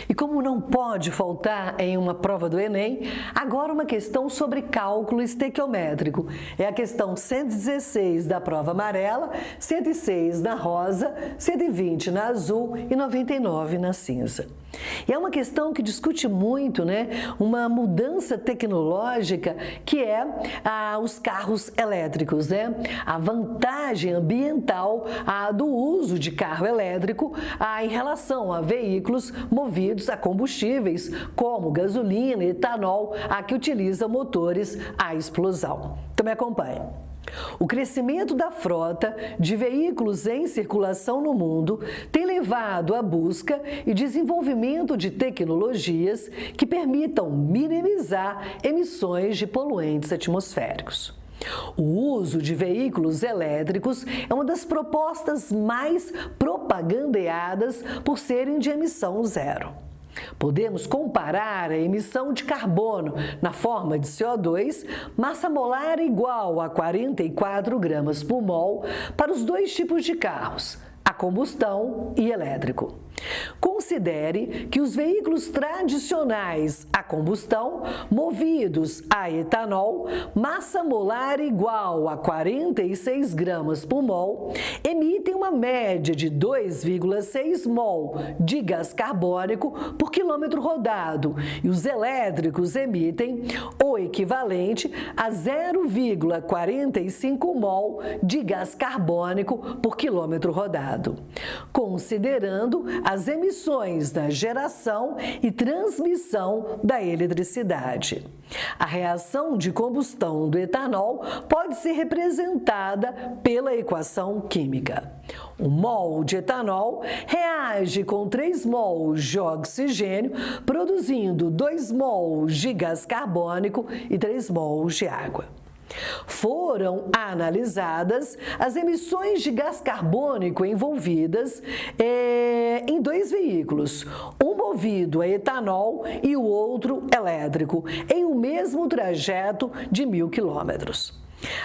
E como não pode faltar em uma prova do Enem, agora uma questão sobre cálculo estequiométrico. É a questão 116 da prova amarela, 106 na rosa, 120 na azul e 99 na cinza. E é uma questão que discute muito, uma mudança tecnológica que é os carros elétricos, A vantagem ambiental do uso de carro elétrico em relação a veículos movidos a combustíveis como gasolina e etanol, que utilizam motores a explosão. Então me acompanhe. O crescimento da frota de veículos em circulação no mundo tem levado à busca e desenvolvimento de tecnologias que permitam minimizar emissões de poluentes atmosféricos. O uso de veículos elétricos é uma das propostas mais propagandeadas por serem de emissão zero. Podemos comparar a emissão de carbono na forma de CO2, massa molar igual a 44 gramas por mol, para os dois tipos de carros, a combustão e elétrico. Considere que os veículos tradicionais a combustão, movidos a etanol, massa molar igual a 46 gramas por mol, emitem uma média de 2,6 mol de gás carbônico por quilômetro rodado e os elétricos emitem o equivalente a 0,45 mol de gás carbônico por quilômetro rodado. Considerando as emissões da geração e transmissão da eletricidade. A reação de combustão do etanol pode ser representada pela equação química. Um mol de etanol reage com 3 mols de oxigênio, produzindo 2 mols de gás carbônico e 3 mols de água. Foram analisadas as emissões de gás carbônico envolvidas em 2 veículos, um movido a etanol e o outro elétrico, em um mesmo trajeto de 1.000 quilômetros.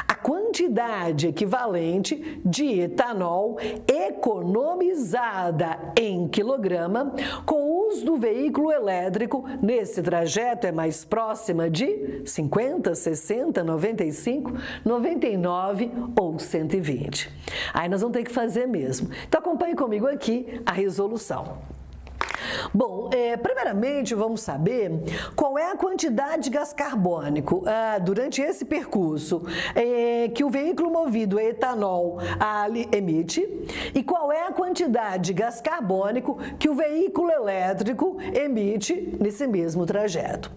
A quantidade equivalente de etanol economizada em quilograma com o uso do veículo elétrico nesse trajeto é mais próxima de 50, 60, 95, 99 ou 120. Aí nós vamos ter que fazer mesmo. Então acompanhe comigo aqui a resolução. Bom, primeiramente vamos saber qual é a quantidade de gás carbônico durante esse percurso que o veículo movido a etanol emite e qual é a quantidade de gás carbônico que o veículo elétrico emite nesse mesmo trajeto.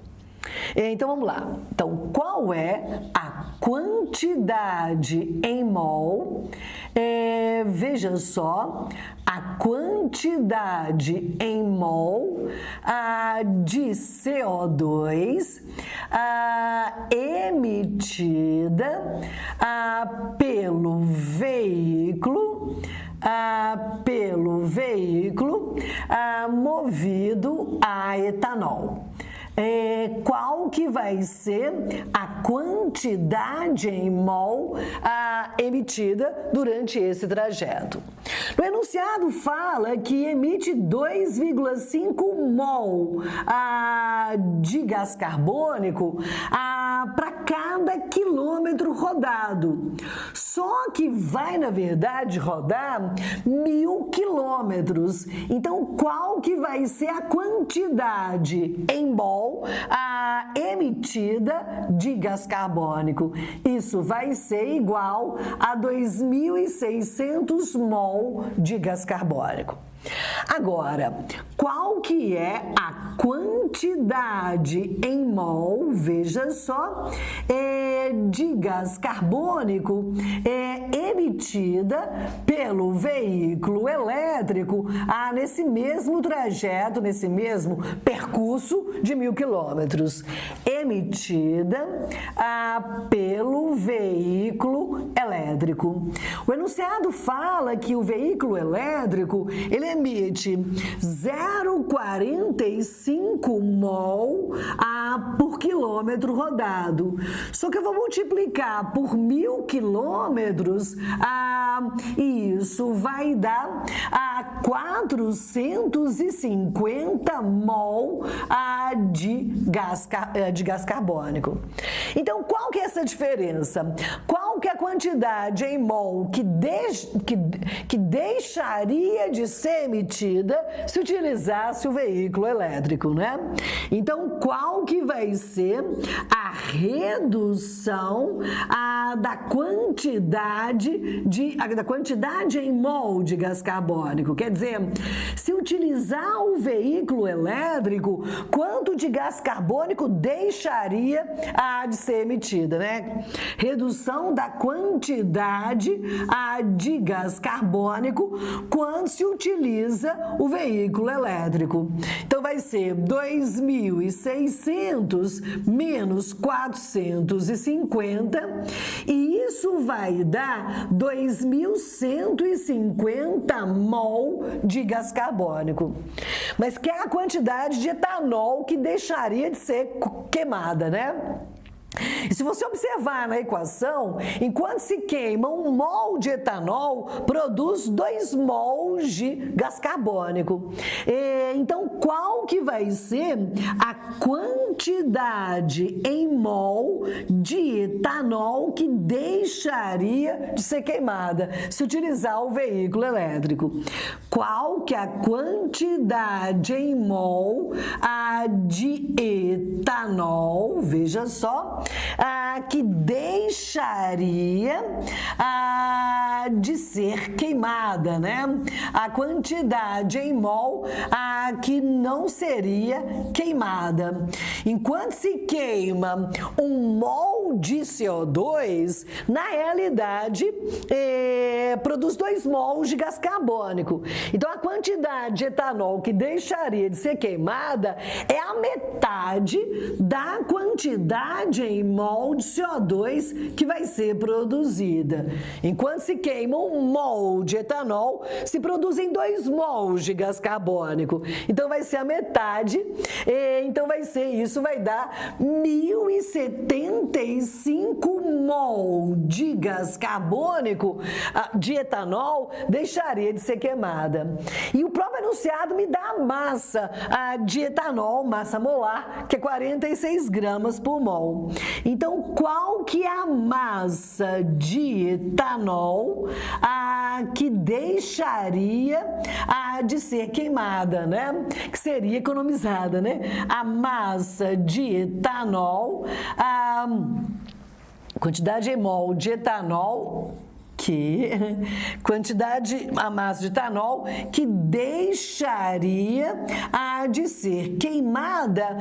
Então vamos lá. Então, qual é a quantidade em mol? Veja só, a quantidade em mol de CO2 emitida pelo veículo movido a etanol. Qual que vai ser a quantidade em mol emitida durante esse trajeto? No enunciado fala que emite 2,5 mol de gás carbônico para cada quilômetro rodado. Só que vai, na verdade, rodar 1.000 quilômetros. Então, qual que vai ser a quantidade em mol emitida de gás carbônico? Isso vai ser igual a 2.600 mol de gás carbônico. Agora, qual que é a quantidade em mol, veja só, de gás carbônico emitida pelo veículo elétrico nesse mesmo trajeto, nesse mesmo percurso de 1.000 quilômetros. Emitida pelo veículo elétrico. O enunciado fala que o veículo elétrico ele emite 0,45 mol por quilômetro rodado. Só que eu vou multiplicar por 1.000 quilômetros e isso vai dar 450 mol de gás carbônico. Então, qual que é essa diferença? Qual que é a quantidade em mol que deixaria de ser emitida se utilizasse o veículo elétrico, né? Então, qual que vai ser a redução da quantidade em mol de gás carbônico? Quer dizer, se utilizar o veículo elétrico, quanto de gás carbônico deixaria de ser emitida, né? Redução da quantidade de gás carbônico quando se utiliza o veículo elétrico. Então, vai ser 2.600 menos 450 e isso vai dar 2.150 mol de gás carbônico. Mas que é a quantidade de etanol que deixaria de ser queimada, né? E se você observar na equação, enquanto se queima 1 mol de etanol, produz 2 mols de gás carbônico. Então, qual que vai ser a quantidade em mol de etanol que deixaria de ser queimada se utilizar o veículo elétrico? Qual que é a quantidade em mol de etanol, veja só, que deixaria de ser queimada, né? A quantidade em mol que não seria queimada. Enquanto se queima 1 mol de CO2, na realidade produz 2 mols de gás carbônico. Então, a quantidade de etanol que deixaria de ser queimada é a metade da quantidade em mol de CO2 que vai ser produzida. Enquanto se queima 1 mol de etanol, se produzem 2 mols de gás carbônico. Então, vai ser a metade. Isso vai dar 1.075 mol de gás carbônico de etanol deixaria de ser queimada. E o próprio enunciado me dá a massa de etanol, massa molar, que é 46 gramas por mol. Então, qual que é a massa de etanol que deixaria de ser queimada, né? Que seria economizada, né? A massa de etanol, quantidade em mol de etanol, a massa de etanol que deixaria de ser queimada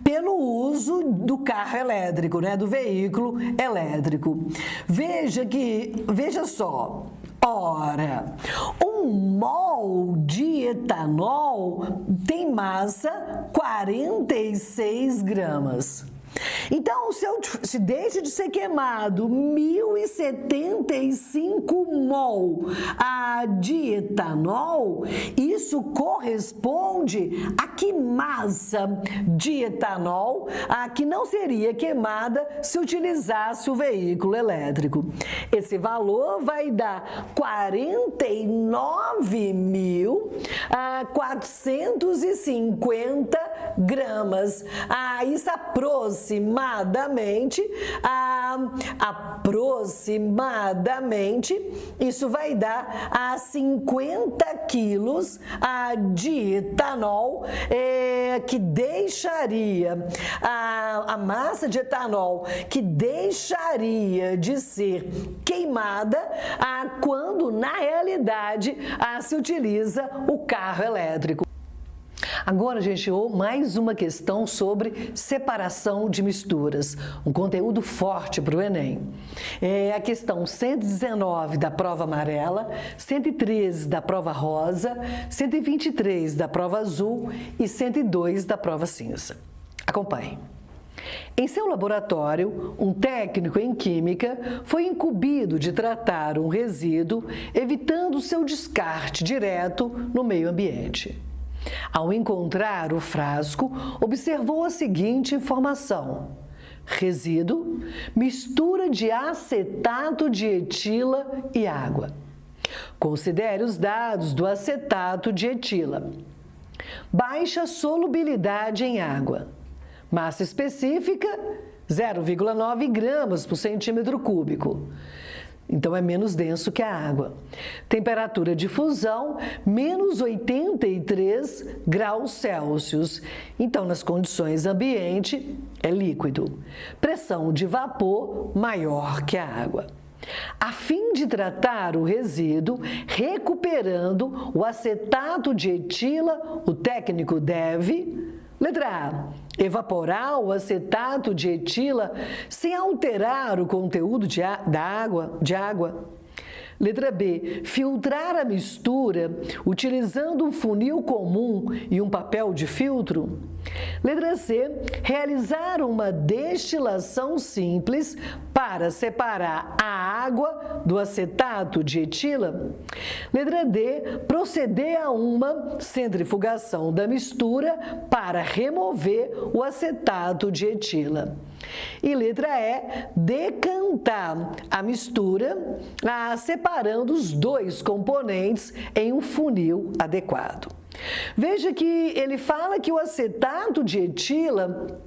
pelo uso do carro elétrico, né, do veículo elétrico. Veja só, ora, 1 mol de etanol tem massa 46 gramas. Então, se deixa de ser queimado 1.075 mol de etanol, isso corresponde a que massa de etanol que não seria queimada se utilizasse o veículo elétrico. Esse valor vai dar 49.450 gramas. Isso aproximadamente, isso vai dar 50 quilos de etanol, que deixaria a massa de etanol que deixaria de ser queimada quando na realidade se utiliza o carro elétrico. Agora, gente, mais uma questão sobre separação de misturas, um conteúdo forte para o Enem. É a questão 119 da prova amarela, 113 da prova rosa, 123 da prova azul e 102 da prova cinza. Acompanhe. Em seu laboratório, um técnico em química foi incumbido de tratar um resíduo, evitando seu descarte direto no meio ambiente. Ao encontrar o frasco, observou a seguinte informação: resíduo, mistura de acetato de etila e água. Considere os dados do acetato de etila. Baixa solubilidade em água. Massa específica, 0,9 gramas por centímetro cúbico. Então, é menos denso que a água. Temperatura de fusão, menos 83 graus Celsius. Então, nas condições ambiente, é líquido. Pressão de vapor maior que a água. A fim de tratar o resíduo, recuperando o acetato de etila, o técnico deve... Letra A. Evaporar o acetato de etila sem alterar o conteúdo de água. Letra B. Filtrar a mistura utilizando um funil comum e um papel de filtro. Letra C. Realizar uma destilação simples para separar a água do acetato de etila. Letra D. Proceder a uma centrifugação da mistura para remover o acetato de etila. E letra E, decantar a mistura, separando os dois componentes em um funil adequado. Veja que ele fala que o acetato de etila,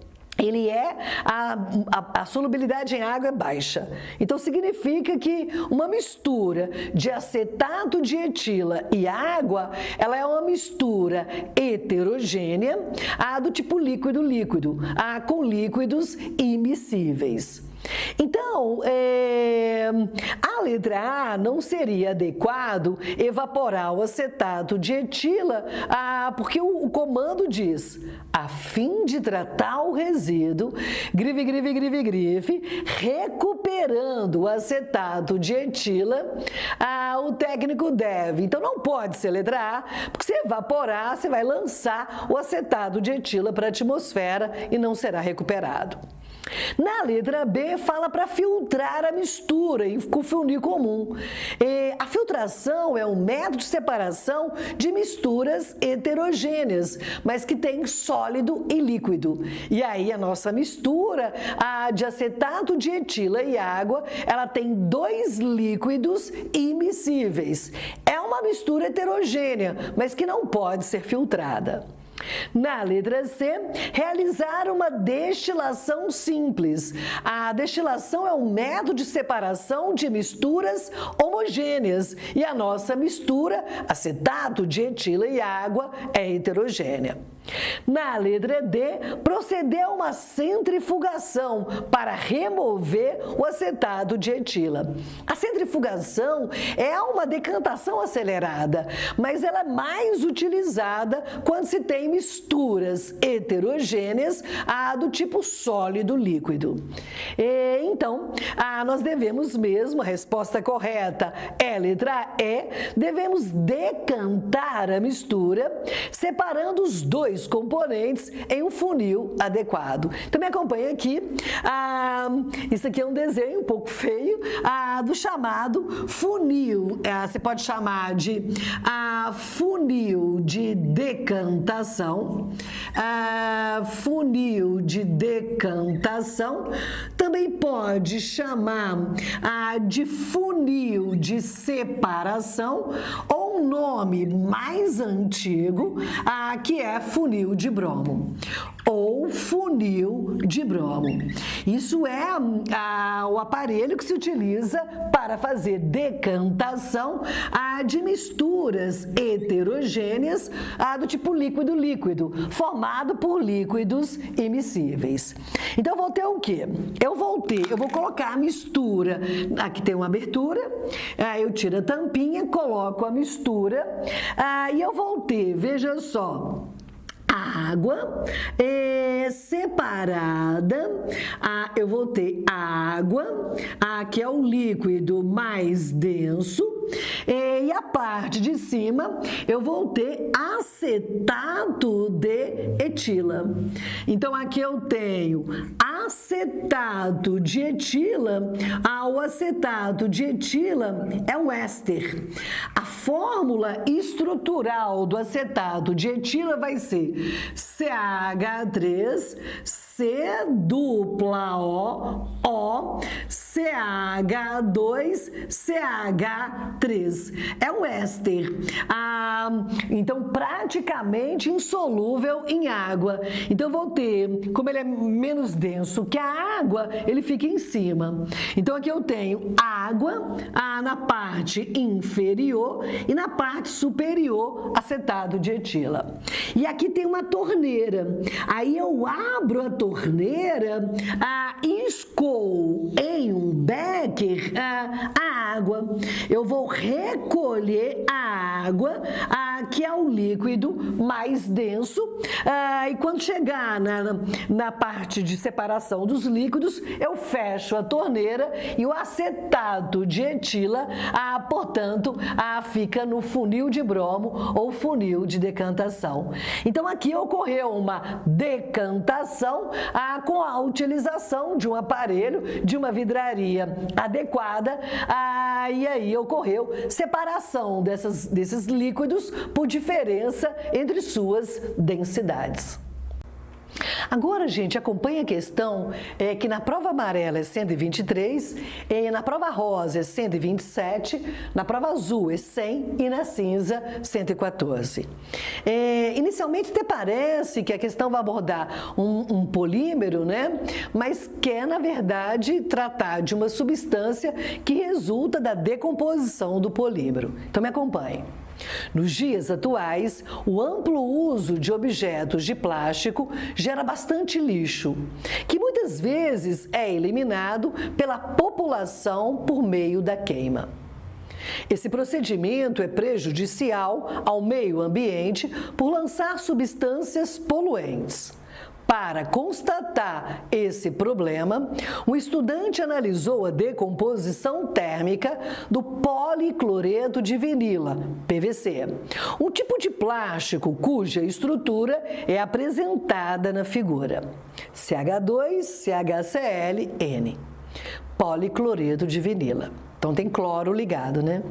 a solubilidade em água é baixa. Então, significa que uma mistura de acetato de etila e água, ela é uma mistura heterogênea, do tipo líquido-líquido, com líquidos imiscíveis. Então, a letra A não seria adequado evaporar o acetato de etila, porque o comando diz, a fim de tratar o resíduo, grife, recuperando o acetato de etila, o técnico deve. Então, não pode ser letra A, porque se evaporar, você vai lançar o acetato de etila para a atmosfera e não será recuperado. Na letra B, fala para filtrar a mistura com funil comum. A filtração é um método de separação de misturas heterogêneas, mas que tem sólido e líquido. E aí a nossa mistura, de acetato de etila e água, ela tem dois líquidos imiscíveis. É uma mistura heterogênea, mas que não pode ser filtrada. Na letra C, realizar uma destilação simples. A destilação é um método de separação de misturas homogêneas e a nossa mistura, acetato de etila e água, é heterogênea. Na letra D, proceder a uma centrifugação para remover o acetato de etila. A centrifugação é uma decantação acelerada, mas ela é mais utilizada quando se tem misturas heterogêneas do tipo sólido-líquido. Então, nós devemos mesmo, a resposta correta é a letra E, devemos decantar a mistura, separando os dois componentes em um funil adequado. Então, me acompanha aqui. Isso aqui é um desenho um pouco feio do chamado funil. Você pode chamar de funil de decantação. Funil de decantação. Também pode chamar de funil de separação ou um nome mais antigo, que é funil de bromo ou funil de bromo. Isso é o aparelho que se utiliza para fazer decantação de misturas heterogêneas do tipo líquido-líquido, formado por líquidos imiscíveis. Então, eu vou ter o quê? Eu vou colocar a mistura, aqui tem uma abertura, eu tiro a tampinha, coloco a mistura, e eu vou ter, veja só, água separada, eu vou ter água, que é o líquido mais denso, e a parte de cima eu vou ter acetato de etila. Então, aqui eu tenho acetato de etila. O acetato de etila é um éster. A fórmula estrutural do acetato de etila vai ser CH3, C dupla O, CH2, CH3. É um éster. Então, praticamente insolúvel em água. Então, eu vou ter, como ele é menos denso que a água, ele fica em cima. Então, aqui eu tenho água na parte inferior e na parte superior, acetato de etila. E aqui tem uma torneira. Aí eu abro a torneira e escoo em um becker a água. Eu vou recolher a água, que é o líquido mais denso, e quando chegar na parte de separação dos líquidos, eu fecho a torneira e o acetato de etila, portanto, fica no funil de bromo ou funil de decantação. Então, aqui ocorreu uma decantação com a utilização de um aparelho, de uma vidraria adequada, e aí ocorreu separação desses líquidos por diferença entre suas densidades. Agora, gente, acompanha a questão que na prova amarela é 123, na prova rosa é 127, na prova azul é 100 e na cinza 114. Inicialmente até parece que a questão vai abordar um polímero, né? Mas quer, na verdade, tratar de uma substância que resulta da decomposição do polímero. Então, me acompanhe. Nos dias atuais, o amplo uso de objetos de plástico gera bastante lixo, que muitas vezes é eliminado pela população por meio da queima. Esse procedimento é prejudicial ao meio ambiente por lançar substâncias poluentes. Para constatar esse problema, um estudante analisou a decomposição térmica do policloreto de vinila, PVC, um tipo de plástico cuja estrutura é apresentada na figura. CH2, CHCl, N. Policloreto de vinila. Então tem cloro ligado, né?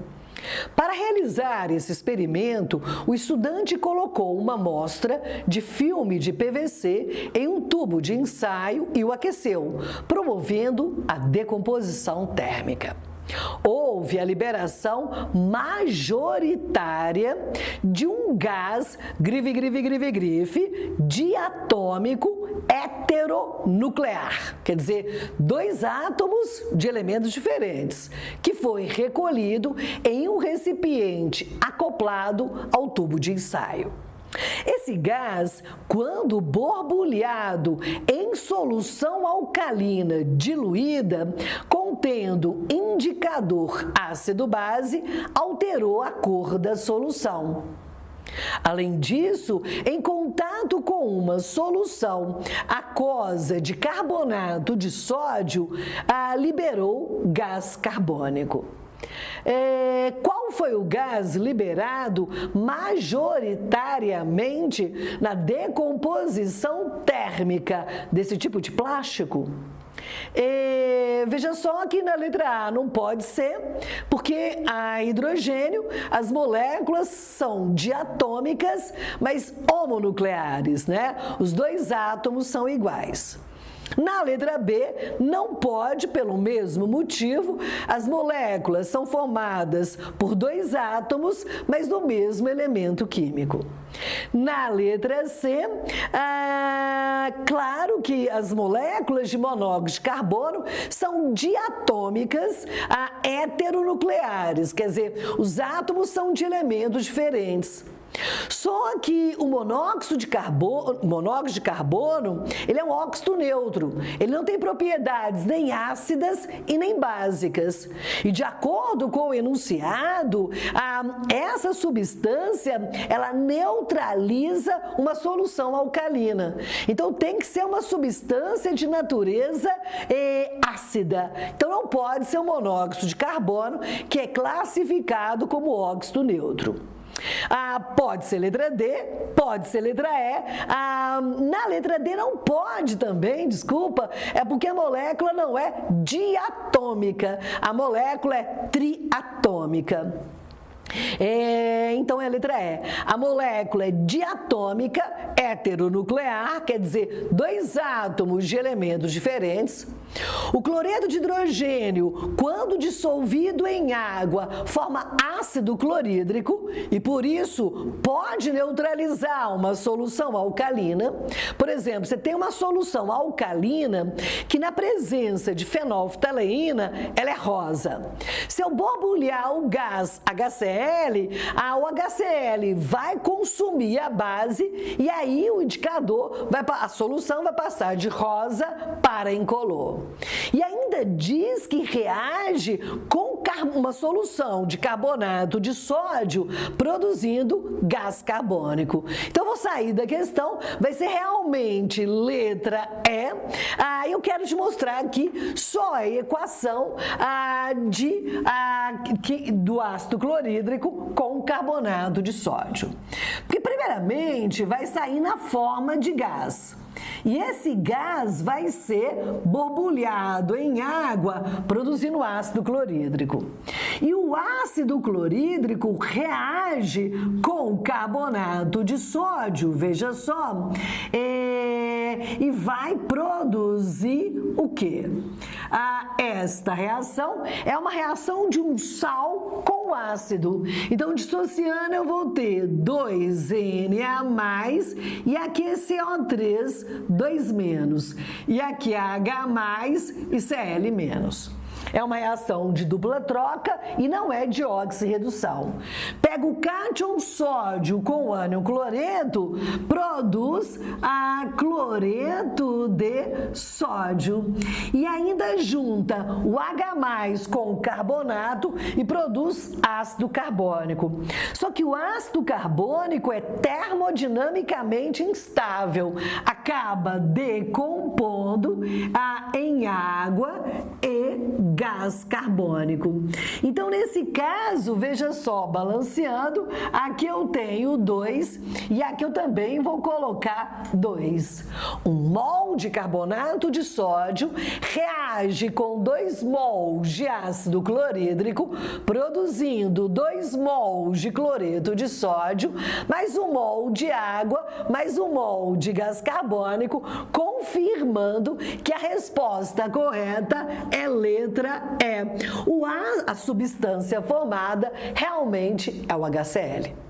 Para realizar esse experimento, o estudante colocou uma amostra de filme de PVC em um tubo de ensaio e o aqueceu, promovendo a decomposição térmica. Houve a liberação majoritária de um gás diatômico heteronuclear, quer dizer, dois átomos de elementos diferentes, que foi recolhido em um recipiente acoplado ao tubo de ensaio. Esse gás, quando borbulhado em solução alcalina diluída, contendo indicador ácido-base, alterou a cor da solução. Além disso, em contato com uma solução aquosa de carbonato de sódio, liberou gás carbônico. Qual foi o gás liberado majoritariamente na decomposição térmica desse tipo de plástico? Veja só que na letra A não pode ser, porque a hidrogênio, as moléculas são diatômicas, mas homonucleares, né? Os dois átomos são iguais. Na letra B, não pode, pelo mesmo motivo, as moléculas são formadas por dois átomos, mas do mesmo elemento químico. Na letra C, claro que as moléculas de monóxido de carbono são diatômicas heteronucleares, quer dizer, os átomos são de elementos diferentes. Só que o monóxido de carbono, ele é um óxido neutro. Ele não tem propriedades nem ácidas e nem básicas. E de acordo com o enunciado, essa substância, ela neutraliza uma solução alcalina. Então, tem que ser uma substância de natureza ácida. Então, não pode ser o monóxido de carbono, que é classificado como óxido neutro. Pode ser letra D, pode ser letra E. Na letra D não pode também, desculpa, é porque a molécula não é diatômica, a molécula é triatômica. Então é a letra E. A molécula é diatômica, heteronuclear, quer dizer, 2 átomos de elementos diferentes. O cloreto de hidrogênio, quando dissolvido em água, forma ácido clorídrico e, por isso, pode neutralizar uma solução alcalina. Por exemplo, você tem uma solução alcalina que, na presença de fenolftaleína, ela é rosa. Se eu borbulhar o gás HCl, o HCl vai consumir a base e aí o indicador, a solução vai passar de rosa para incolor. E ainda diz que reage com uma solução de carbonato de sódio, produzindo gás carbônico. Então, vou sair da questão, vai ser realmente letra E. Eu quero te mostrar aqui só a equação do ácido clorídrico com carbonato de sódio. Porque, primeiramente, vai sair na forma de gás. E esse gás vai ser borbulhado em água, produzindo ácido clorídrico. E o ácido clorídrico reage com carbonato de sódio, veja só, e vai produzir o quê? Esta reação é uma reação de um sal com ácido. Então, dissociando, eu vou ter 2Na+, e aqui é CO3, 2-. E aqui H+ e Cl-. É uma reação de dupla troca e não é de oxirredução. Pega o cátion sódio com o ânion cloreto, produz cloreto de sódio. E ainda junta o H+ com o carbonato e produz ácido carbônico. Só que o ácido carbônico é termodinamicamente instável, acaba decompondo em água e gás carbônico. Então, nesse caso, veja só, balanceando, aqui eu tenho 2 e aqui eu também vou colocar 2. 1 mol de carbonato de sódio reage com 2 mols de ácido clorídrico, produzindo 2 mols de cloreto de sódio, mais 1 mol de água, mais 1 mol de gás carbônico, confirmando que a resposta correta é letra E. A substância formada realmente é o HCl.